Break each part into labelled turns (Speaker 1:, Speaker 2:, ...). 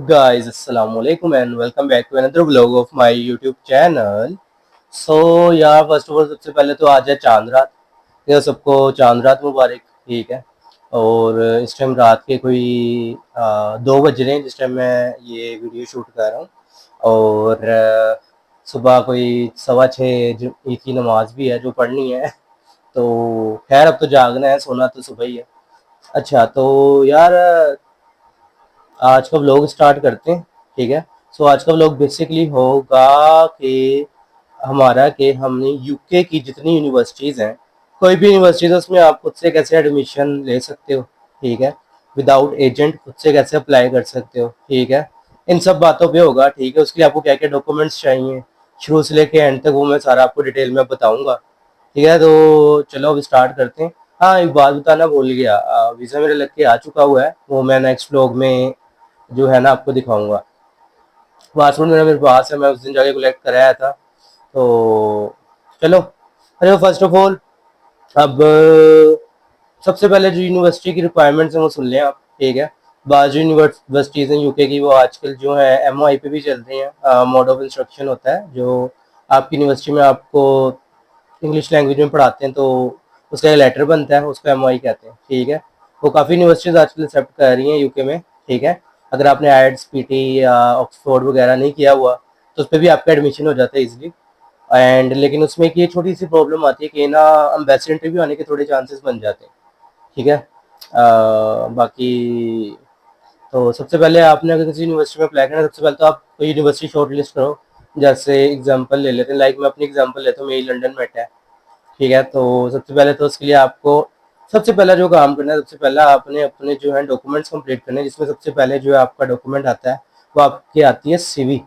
Speaker 1: Guys, assalamualaikum and welcome back to another vlog of my YouTube channel. So यार first of all सबसे पहले तो आज है चांद रात। ये सबको चांद रात मुबारक। ठीक है। और इस टाइम रात के कोई 2 बज रहे हैं जिस टाइम मैं ये वीडियो शूट कर रहा हूँ। और सुबह कोई 6:15 ईद की नमाज भी है जो पढ़नी है। तो खैर अब तो जागना है, सोना तो सुबह ही है। अच्छा तो यार आज का व्लॉग स्टार्ट करते हैं। ठीक है। सो आज का व्लॉग बेसिकली होगा कि हमारा कि हमने यूके की जितनी यूनिवर्सिटीज़ हैं, कोई भी यूनिवर्सिटीज़ है उसमें आप खुद से कैसे एडमिशन ले सकते हो। ठीक है। विदाउट एजेंट खुद से कैसे अप्लाई कर सकते हो। ठीक है। इन सब बातों पे होगा। ठीक है। उसके लिए आपको क्या क्या डॉक्यूमेंट्स चाहिए, शुरू से लेके एंड तक वो मैं सारा आपको डिटेल में बताऊंगा। ठीक है। तो चलो अब स्टार्ट करते हैं। हाँ, एक बात बताना भूल गया, वीज़ा मेरा लग के आ चुका हुआ है, वो मैं नेक्स्ट व्लॉग में जो है ना आपको दिखाऊंगा। पासपोर्ट मेरे पास है, मैं उस दिन जाके कलेक्ट कराया था। तो चलो। अरे फर्स्ट ऑफ ऑल अब सबसे पहले जो यूनिवर्सिटी की रिक्वायरमेंट्स हैं वो सुन लें आप। ठीक है। बाजू यूनिवर्सिटीज़ हैं यूके की, वो आजकल जो है एमओआई पे भी चल रही हैं। मोड ऑफ इंस्ट्रक्शन होता है जो आपकी यूनिवर्सिटी में आपको इंग्लिश लैंग्वेज में पढ़ाते हैं, तो उसका एक लेटर बनता है, उसको एमओआई कहते हैं। ठीक है। वो काफ़ी यूनिवर्सिटीज़ आजकल एक्सेप्ट कर रही हैं यूके में। ठीक है। अगर आपने आईएलटीएस पीटी या ऑक्सफोर्ड वगैरह नहीं किया हुआ तो उस पर भी आपका एडमिशन हो जाता है इजीली। एंड लेकिन उसमें एक ये छोटी सी प्रॉब्लम आती है कि ना एम्बेसी इंटरव्यू आने के थोड़े चांसेस बन जाते हैं। ठीक है। बाकी तो सबसे पहले आपने अगर किसी यूनिवर्सिटी में अप्लाई करना है, सबसे पहले तो आप कोई यूनिवर्सिटी शॉर्ट लिस्ट करो। जैसे एग्जांपल ले लेते हैं, लाइक मैं अपनी एग्जांपल लेता हूँ, मेरी लंदन मेट है। ठीक है। तो सबसे पहले तो उसके लिए आपको सबसे पहला जो काम करना है, सबसे पहला आपने अपने जो है डॉक्यूमेंट्स कंप्लीट करने हैं, जिसमें सबसे पहले जो है आपका डॉक्यूमेंट आता है वो आपकी आती है सीवी।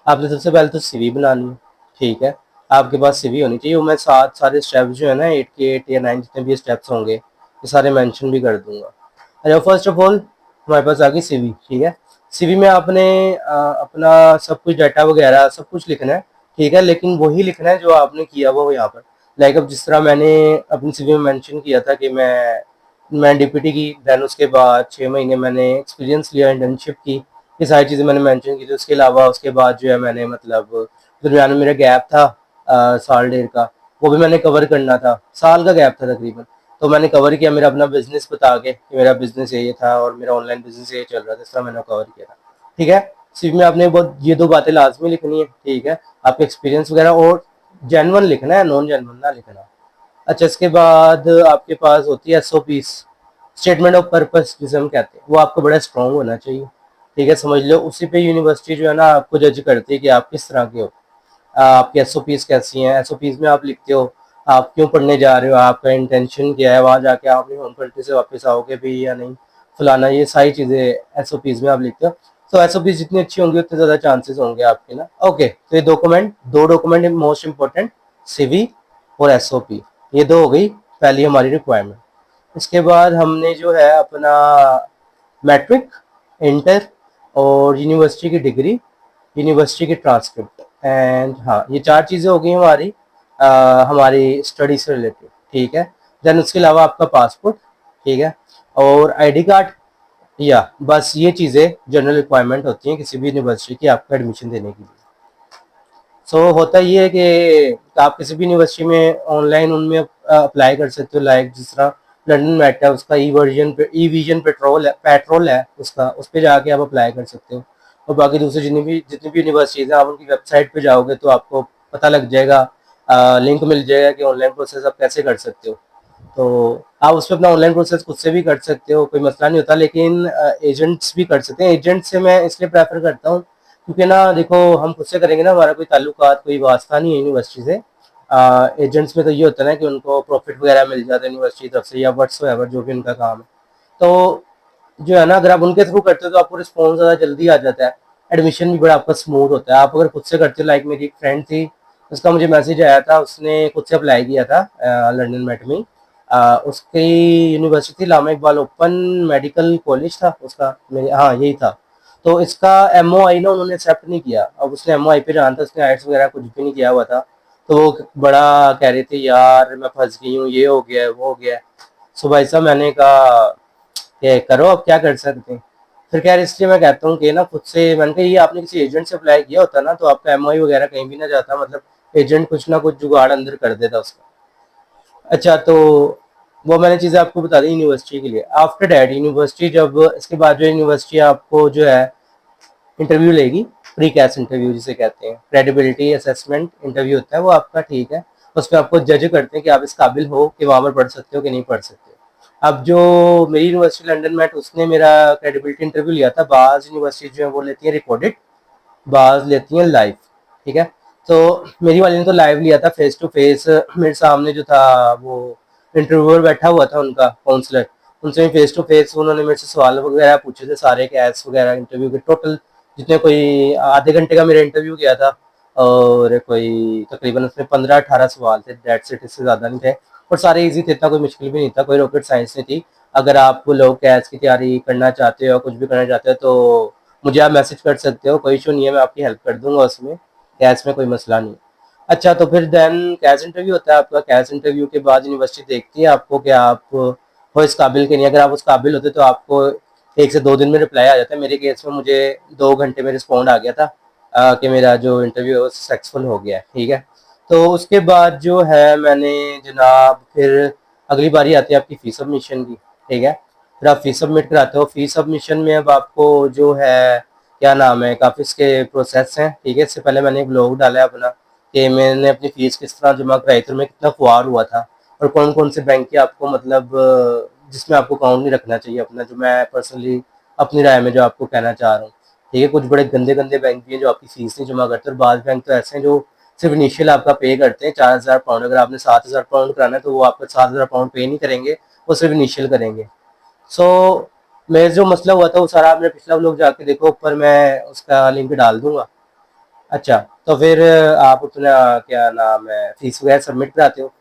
Speaker 1: आपने सबसे पहले तो सीवी बनानी है। ठीक है। आपके पास सीवी होनी चाहिए। वो मैं सारे स्टेप्स जो है ना 8 के 8 या 9 जितने भी स्टेप्स होंगे ये सारे मेंशन भी कर दूंगा। अच्छा, फर्स्ट ऑफ ऑल हमारे पास आ गई सीवी। ठीक है। सीवी में आपने अपना सब कुछ डाटा वगैरह सब कुछ लिखना है। ठीक है। लेकिन वही लिखना है जो आपने किया वो यहाँ पर। लाइक अब जिस तरह मैंने अपनी सीवी में मेंशन किया था कि मैं डीपीटी की, देन उसके बाद 6 महीने मैंने एक्सपीरियंस लिया, इंटर्नशिप की, ये सारी चीज़ें मैंने मेंशन की थी। उसके अलावा उसके बाद जो है मैंने मतलब दरमियान में मेरा गैप था साल डेढ़ का, वो भी मैंने कवर करना था। साल का गैप था तकरीबन। तो मैंने कवर किया मेरा अपना बिजनेस बता के कि मेरा बिजनेस ये था और मेरा ऑनलाइन बिजनेस ये चल रहा था, इस तरह मैंने कवर किया था। ठीक है। सीवी में आपने बहुत ये 2 बातें लाजमी लिखनी है। ठीक है। आपके एक्सपीरियंस वगैरह, और जेनवन लिखना है, नॉन जेनवन ना लिखना। अच्छा, इसके बाद आपके पास होती है एसओपीस, स्टेटमेंट ऑफ पर्पस जिसे हम कहते हैं, वो आपको बड़ा स्ट्रॉन्ग होना चाहिए। ठीक है। समझ लो उसी पे यूनिवर्सिटी जो है ना आपको जज करती है कि आप किस तरह के हो। आपकी एसओपीस कैसी हैं। एसओपीस में आप लिखते हो आप क्यों पढ़ने जा रहे हो, आपका इंटेंशन क्या है, वहाँ जाके आप अपनी होम कंट्री से वापस आओगे भी या नहीं, फलाना, ये सारी चीज़ें एसओपीस में आप लिखते हो। तो एसओपीस जितनी अच्छी होंगी उतने ज़्यादा चांसेस होंगे आपके ना। ओके, तो ये document, 2 document most important, CV और एसओपी, ये 2 हो गई पहली हमारी रिक्वायरमेंट। इसके बाद हमने जो है अपना मैट्रिक, इंटर और यूनिवर्सिटी की डिग्री, यूनिवर्सिटी की ट्रांसक्रिप्ट, एंड हाँ ये 4 चीज़ें हो गई हमारी हमारी स्टडी से रिलेटेड। ठीक है। देन उसके अलावा आपका पासपोर्ट। ठीक है। और आईडी कार्ड, या बस ये चीज़ें जनरल रिक्वायरमेंट होती हैं किसी भी यूनिवर्सिटी की आपको एडमिशन देने के लिए। होता ये है कि आप किसी भी यूनिवर्सिटी में ऑनलाइन उनमें अप्लाई कर सकते हो। लाइक जिस तरह लंदन मेट है उसका ई विजन पेट्रोल है उसका, उस पर जाके आप अप्लाई कर सकते हो। और बाकी दूसरी जितनी भी यूनिवर्सिटीज़ हैं आप उनकी वेबसाइट पे जाओगे तो आपको पता लग जाएगा, लिंक मिल जाएगा कि ऑनलाइन प्रोसेस आप कैसे कर सकते हो। तो आप उस पर अपना ऑनलाइन प्रोसेस खुद से भी कर सकते हो, कोई मसला नहीं होता। लेकिन एजेंट्स भी कर सकते हैं। एजेंट से मैं इसलिए प्रेफर करता हूँ क्योंकि ना देखो हम खुद से करेंगे ना, हमारा कोई ताल्लुकात कोई वास्ता नहीं है यूनिवर्सिटी से। एजेंट्स में तो ये होता है ना कि उनको प्रॉफिट वगैरह मिल जाता है यूनिवर्सिटी की तरफ से या व्हाट्सएवर जो भी उनका काम है। तो जो है ना अगर आप उनके थ्रू करते हो तो आपको रिस्पॉन्स ज़्यादा जल्दी आ जाता है, एडमिशन भी बड़ा आपका स्मूथ होता है। आप अगर खुद से करते हो, लाइक मेरी एक फ्रेंड थी, उसका मुझे मैसेज आया था, उसने खुद से अप्लाई किया था लंदन मेट में। उसकी university Allama Iqbal Open Medical College था उसका, मेरे हाँ यही था। तो इसका एमओआई ना उन्होंने एक्सेप्ट नहीं किया। अब उसने एमओआई पे जाना था, उसने आइट्स वगैरह कुछ भी नहीं किया हुआ था। तो वो बड़ा कह रहे थे यार मैं फंस गई हूँ, ये हो गया है वो हो गया है। सो भाई साहब मैंने कहा कि करो, अब क्या कर सकते हैं। फिर कह रहे इसलिए मैं कहता हूँ कि ना खुद से, मैंने कहा ये आपने किसी एजेंट से अप्लाई किया होता ना तो आपका एमओआई वगैरह कहीं भी ना जाता, मतलब एजेंट कुछ ना कुछ जुगाड़ अंदर कर देता उसका। अच्छा, तो वो मैंने चीज़ें आपको बता दी यूनिवर्सिटी के लिए। आफ्टर डैट यूनिवर्सिटी, जब इसके बाद जो यूनिवर्सिटी आपको जो है इंटरव्यू लेगी, प्री कैस इंटरव्यू जिसे कहते हैं, क्रेडिबिलिटी असेसमेंट इंटरव्यू होता है वो आपका, ठीक है। उसमें आपको जज करते हैं कि आप इस काबिल हो कि वहाँ पर पढ़ सकते हो कि नहीं पढ़ सकते। अब जो मेरी यूनिवर्सिटी लंदन में उसने मेरा क्रेडिबिलिटी इंटरव्यू लिया था, बाज़ यूनिवर्सिटी जो है वो लेती है रिकॉर्डेड, बाज लेती हैं लाइव, ठीक है। तो मेरी वाली ने तो लाइव लिया था, फेस टू फेस। मेरे सामने जो था वो इंटरव्यूअर बैठा हुआ था, उनका काउंसलर, उनसे फेस टू फेस उन्होंने मेरे से सवाल वगैरह पूछे थे सारे, कैस वगैरह इंटरव्यू के टोटल जितने, कोई आधे घंटे का मेरा इंटरव्यू किया था, और कोई तकरीबन उसमें 15-18 सवाल थे, डेट्स इट, इससे ज़्यादा नहीं थे, और सारे इजी थे, इतना कोई मुश्किल भी नहीं था, कोई रॉकेट साइंस नहीं थी। अगर आप लोग कैस की तैयारी करना चाहते हो, कुछ भी करना चाहते हो, तो मुझे आप मैसेज कर सकते हो, कोई इशू नहीं है, मैं आपकी हेल्प कर दूंगा उसमें, कैश में कोई मसला नहीं। अच्छा, तो फिर देन कैश इंटरव्यू होता है आपका। कैश इंटरव्यू के बाद यूनिवर्सिटी देखती है आपको कि आप हो इस काबिल के नहीं। अगर आप उस काबिल होते तो आपको 1 से 2 दिन में रिप्लाई आ जाता है। मेरे केस में मुझे 2 घंटे में रिस्पॉन्ड आ गया था कि मेरा जो इंटरव्यू है वो सक्सेसफुल हो गया है, ठीक है। तो उसके बाद जो है मैंने जनाब फिर अगली बारी आती है आपकी फ़ी सबमिशन की, ठीक है। फिर आप फीस सबमिट कराते हो। फीस सबमिशन में अब आपको जो है क्या नाम है, काफ़ी इसके प्रोसेस हैं, ठीक है। इससे पहले मैंने एक ब्लॉग डाला है अपना कि मैंने अपनी फ़ीस किस तरह जमा कराई थी, मैं कितना खुआर हुआ था, और कौन कौन से बैंक की आपको मतलब जिसमें आपको अकाउंट नहीं रखना चाहिए अपना, जो मैं पर्सनली अपनी राय में जो आपको कहना चाह रहा हूँ, ठीक है। कुछ बड़े गंदे गंदे बैंक भी हैं जो आपकी फ़ीस नहीं जमा करते, और बाद बैंक तो ऐसे हैं जो सिर्फ इनिशियल आपका पे करते हैं 4,000 पाउंड। अगर आपने 7,000 पाउंड कराना है तो वो आपको 7,000 पाउंड पे नहीं करेंगे, वो सिर्फ इनिशियल करेंगे। सो मेरा जो मसला हुआ था वो सारा आपने पिछला व्लॉग जाके देखो, ऊपर मैं उसका लिंक डाल दूंगा। अच्छा, तो फिर आप अपना क्या नाम है फीस वगैरह सबमिट कराते हो।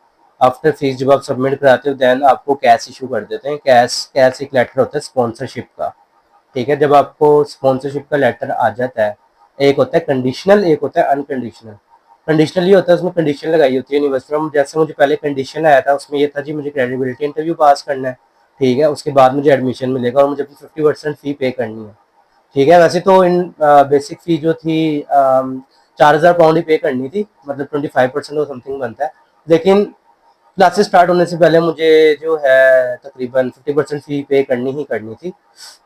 Speaker 1: आफ्टर फीस जब आप सबमिट कराते हो देन आपको कैश इशू कर देते हैं। कैश कैश एक लेटर होता है स्पॉन्सरशिप का, ठीक है। जब आपको स्पॉन्सरशिप का लेटर आ जाता है, एक होता है कंडीशनल, एक होता है अनकंडीशनल। कंडीशनल ये होता है उसमें कंडीशन लगाई होती है यूनिवर्सिटी में। जैसे मुझे पहले कंडीशन आया था उसमें ये था जी मुझे क्रेडिबिलिटी इंटरव्यू पास करना है, ठीक है, उसके बाद मुझे एडमिशन मिलेगा और मुझे अपनी 50% फ़ी पे करनी है, ठीक है। वैसे तो इन बेसिक फ़ी जो थी 4,000 पाउंड ही पे करनी थी, मतलब 25% और समथिंग बनता है, लेकिन क्लासेस स्टार्ट होने से पहले मुझे जो है तकरीबन 50% फ़ी पे करनी ही करनी थी,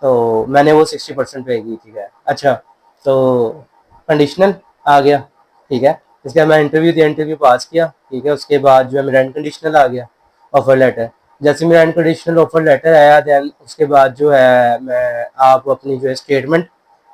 Speaker 1: तो मैंने वो 60% पे की थी। अच्छा, तो कंडीशनल आ गया, ठीक है। इसके बाद मैं इंटरव्यू दिया, इंटरव्यू पास किया, ठीक है। उसके बाद जो है मेरा अनकंडीशनल आ गया ऑफर लेटर। जैसे मेरा अनकंडीशनल ऑफर लेटर आया देन उसके बाद जो है मैं आप अपनी जो है स्टेटमेंट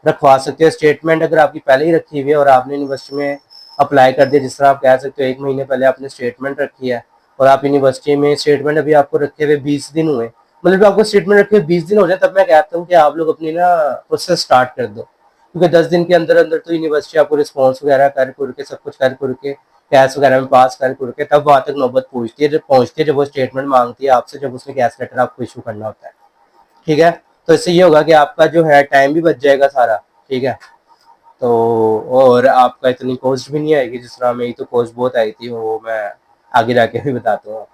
Speaker 1: रखवा सकते हो। स्टेटमेंट अगर आपकी पहले ही रखी हुई है और आपने यूनिवर्सिटी में अप्लाई कर दिया, जिस तरह आप कह सकते हो 1 महीने पहले आपने स्टेटमेंट रखी है, और आप यूनिवर्सिटी में स्टेटमेंट अभी आपको रखे हुए 20 दिन हुए, मतलब आपको स्टेटमेंट रखे हुए 20 दिन हो जाए, तब मैं कहता हूँ कि आप लोग अपनी ना प्रोसेस स्टार्ट कर दो, क्योंकि 10 दिन के अंदर अंदर तो यूनिवर्सिटी आपको रिस्पॉन्स वगैरह कर कुर के सब कुछ कर कुर के कैश वगैरह में पास कर कुर के तब वहाँ तक नौबत पहुँचती है जब वो स्टेटमेंट मांगती है आपसे, जब उसने कैश लेटर आपको इशू करना होता है, ठीक है। तो इससे ये होगा कि आपका जो है टाइम भी बच जाएगा सारा, ठीक है। तो और आपका इतनी कॉस्ट भी नहीं आएगी, जिस तरह मेरी तो कॉस्ट बहुत आई थी, वो मैं आगे जाके भी बताता हूँ।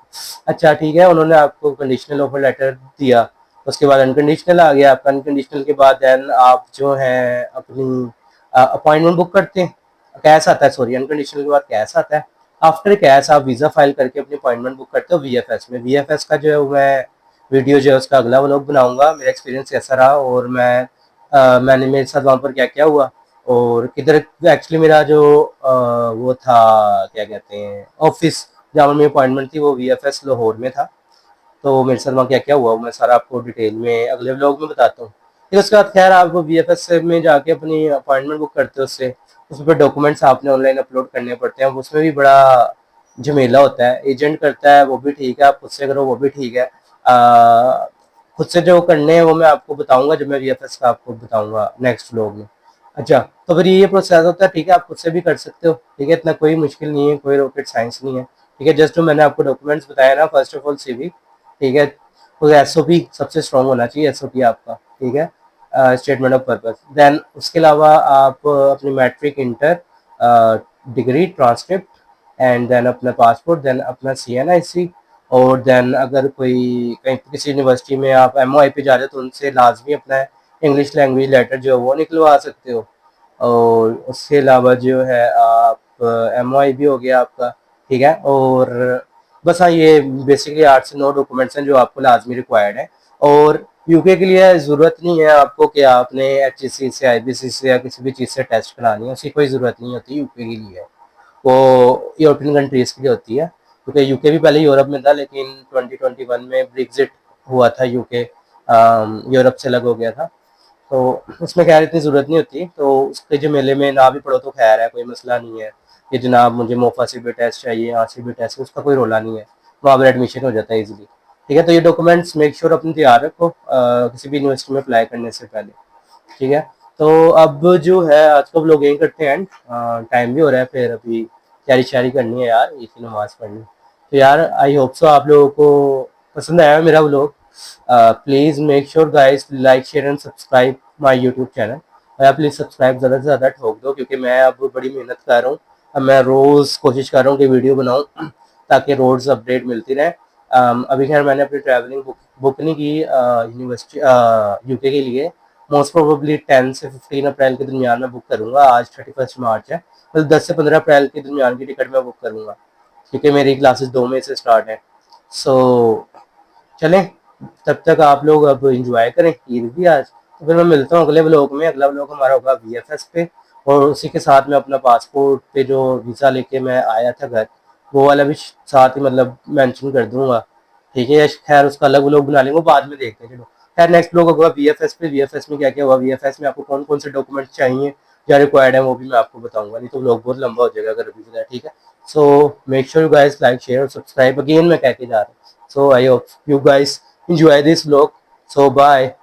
Speaker 1: अच्छा, ठीक है, उन्होंने आपको कंडीशनल ऑफर लेटर दिया, उसके बाद अनकंडीशनल आ गया आपका। अनकंडीशनल के बाद देन आप जो है अपनी अपॉइंटमेंट बुक करते हैं, कैश आता है, सॉरी अनकंडीशनल के बाद कैश आता है। आफ्टर कैश आप वीज़ा फाइल करके अपनी अपॉइंटमेंट बुक करते हो वीएफएस में। वीएफएस का जो है मैं वीडियो जो है उसका अगला व्लॉग बनाऊंगा, मेरा एक्सपीरियंस कैसा रहा, और मैंने मेरे साथ वहाँ पर क्या क्या हुआ, और किधर एक्चुअली मेरा जो वो था क्या कहते हैं ऑफिस जहाँ पर मेरी अपॉइंटमेंट थी वो वीएफएस लाहौर में था। तो मेरे साथ वहाँ क्या क्या हुआ मैं सारा आपको डिटेल में अगले व्लॉग में बताता हूँ। फिर उसके बाद खैर आप वीएफएस में जाके अपनी अपॉइंटमेंट बुक करते हो, उससे उस पर डॉक्यूमेंट्स आपने ऑनलाइन अपलोड करने पड़ते हैं, उसमें भी बड़ा झमेला होता है। एजेंट करता है वो भी ठीक है, आप खुद से करो वो भी ठीक है। खुद से जो करने हैं वो मैं आपको बताऊंगा जब मैं वीएफएस का आपको बताऊंगा नेक्स्ट व्लॉग में। अच्छा, तो फिर ये प्रोसेस होता है, ठीक है, आप खुद से भी कर सकते हो, ठीक है, इतना कोई मुश्किल नहीं है, कोई रॉकेट साइंस नहीं है, ठीक है। जस्ट जो मैंने आपको डॉक्यूमेंट्स बताया ना, फर्स्ट ऑफ ऑल सीवी, ठीक है, तो एसओपी सबसे स्ट्रॉन्ग होना चाहिए, एसओपी आपका, ठीक है, स्टेटमेंट ऑफ पर्पस। देन उसके अलावा आप अपनी matric, inter, degree, transcript, and then अपना पासपोर्ट, देन अपना सीएनआईसी, और देन अगर कोई कहीं किसी यूनिवर्सिटी में आप एमओआई पे जा रहे हो तो उनसे लाजमी अपना इंग्लिश लैंग्वेज लेटर जो है वो निकलवा सकते हो। और उसके अलावा जो है आप MOI भी हो गया आपका, ठीक है। और बस हाँ, ये बेसिकली 8 से 9 डॉक्यूमेंट्स हैं जो आपको लाजमी रिक्वायर्ड है। और यूके के लिए ज़रूरत नहीं है आपको कि आपने HSC से, IBC से या किसी भी चीज़ से टेस्ट करानी है, उसकी कोई ज़रूरत नहीं होती यूके के लिए। वो यूरोपियन कंट्रीज के लिए होती है, क्योंकि यूके भी पहले यूरोप में था, लेकिन 2021 में ब्रेग्जिट हुआ था, यूके यूरोप से अलग हो गया था, तो उसमें खैर इतनी ज़रूरत नहीं होती। तो उसके जो मेले में ना भी पढ़ो तो खैर है, कोई मसला नहीं है कि जनाब मुझे मोफा से भी टेस्ट चाहिए, यहाँ से भी टेस्ट, उसका कोई रोला नहीं है, वहाँ पर एडमिशन हो जाता है इजीली। ठीक है, तो ये डॉक्यूमेंट्स मेक श्योर अपने तैयार रखो किसी भी यूनिवर्सिटी में अप्लाई करने से पहले। ठीक है, तो अब जो है आज का व्लॉग यही करते हैं, टाइम भी हो रहा है, फिर अभी तैयारी शारी करनी है यार, ईद की नमाज पढ़नी। तो यार आई होप सो आप लोगों को पसंद आया मेरा vlog. Please make sure guys like share and subscribe my YouTube channel. और आप प्लीज़ सब्सक्राइब ज़्यादा से ज़्यादा ठोक दो, क्योंकि मैं अब बड़ी मेहनत कर रहा हूँ। अब मैं रोज़ कोशिश कर रहा हूँ कि वीडियो बनाऊँ ताकि रोज़ अपडेट मिलती रहे। अभी खैर मैंने अपनी ट्रैवलिंग बुक नहीं की यूनिवर्सिटी यूके के लिए। मोस्ट प्रोबेबली 10 से 15 अप्रैल के दरमियान में बुक करूंगा। आज 31 मार्च है, मतलब 10 से 15 अप्रैल के दरमियान की टिकट मैं बुक करूंगा, क्योंकि मेरी क्लासेस 2 मई से स्टार्ट है। सो चलें, तब तक आप लोग अब इंजॉय करें, ईद भी आज। तो फिर मैं मिलता हूँ अगले व्लॉग में। अगला व्लॉग हमारा होगा VFS पे, और उसी के साथ में अपना पासपोर्ट पे जो वीज़ा लेके मैं आया था घर, वो वाला भी साथ ही मतलब मेंशन कर दूंगा। ठीक है, या खैर उसका अलग व्लॉग बना लेंगे, वो बाद में देखते हैं। चलो खैर, नेक्स्ट व्लॉग होगा VFS पे। VFS में क्या क्या हुआ, VFS में आपको कौन कौन से डॉक्यूमेंट चाहिए या रिक्वायर्ड है, वो भी मैं आपको बताऊंगा, नहीं तो व्लॉग बहुत लंबा हो जाएगा अगर अभी बताया। ठीक है, so make sure you guys like share और सब्सक्राइब, अगेन मैं कह के जा रहा हूँ। So I hope you guys enjoy this vlog. So bye.